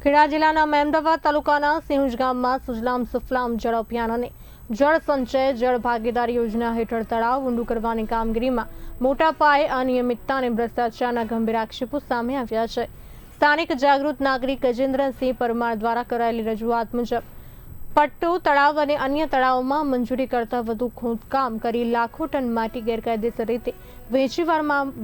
ખેડા જિલ્લાના મહેમદાવાદ તાલુકાના સિંહુજ ગામમાં સુજલામ સુફલામ જળ અભિયાન અને જળ સંચય જળ ભાગીદાર યોજના હેઠળ તળાવ ઊંડું કરવાની કામગીરીમાં મોટા પાયે અનિયમિતતા અને ભ્રષ્ટાચારના ગંભીર આક્ષેપો સામે આવ્યા છે। સ્થાનિક જાગૃત નાગરિક ગજેન્દ્રસિંહ પરમાર દ્વારા કરાયેલી રજૂઆત મુજબ પટ્ટો તળાવ અને અન્ય તળાવોમાં મંજૂરી કરતાં વધુ ખોદકામ કરી લાખો ટન માટી ગેરકાયદેસર રીતે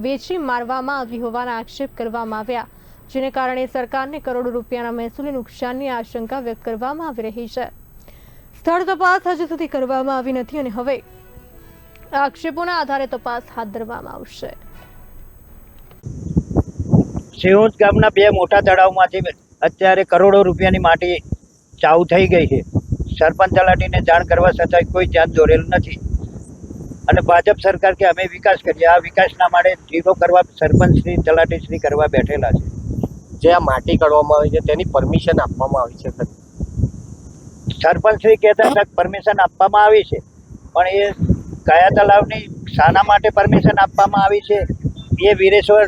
વેચી મારવામાં આવી હોવાના આક્ષેપ કરવામાં આવ્યા, જેને કારણે સરકારને કરોડો રૂપિયાના મહેસૂલી નુકસાનની આશંકા વ્યક્ત કરવામાં આવી રહી છે। સ્થળ તપાસ હજુ સુધી કરવામાં આવી નથી અને હવે આક્ષેપોના આધારે તપાસ હાથ ધરવામાં આવશે। સિંહુજ ગામના બે મોટા તળાવમાંથી અત્યારે કરોડો રૂપિયાની માટી ચાઉ થઈ ગઈ છે। સરપંચ તલાટીને જાણ કરવા છતાં કોઈ ધ્યાન દોરેલ નથી અને ભાજપ સરકાર કે અમે વિકાસ કરીએ, આ વિકાસના માટે જીરો કરવા સરપંચ શ્રી તલાટી શ્રી કરવા બેઠેલા છે। જે આ માટી કાઢવામાં આવી છે તેની પરમિશન આપવામાં આવી છે? સરપંચ શ્રી કહેતા હતા પરમિશન આપવામાં આવી છે, પણ એ કયા તલાવની શાના માટે પરમિશન આપવામાં આવી છે એ વીરેશ્વર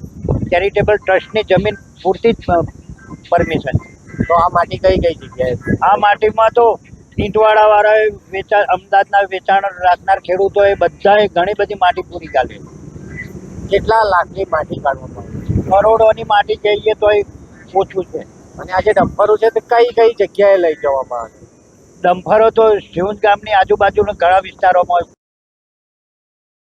ચેરિટેબલ ટ્રસ્ટની જમીન પૂરતી જ પરમિશન છે। તો આ માટી કઈ કઈ જગ્યાએ? આ માટીમાં તો ઈંટવાળા વાળાએ વેચાણ, અમદાવાદના વેચાણ રાખનાર ખેડૂતોએ બધાએ ઘણી બધી માટી પૂરી કાઢી। કેટલા લાખની માટી કાઢવામાં આવી છે? કરોડોની માટી કહીએ તો ઓછું છે। અને આ જે ડમ્પરો છે તે કઈ કઈ જગ્યાએ લઈ જવામાં આવે? ડમ્પરો તો સિંહુજ ગામની આજુબાજુના ઘણા વિસ્તારોમાં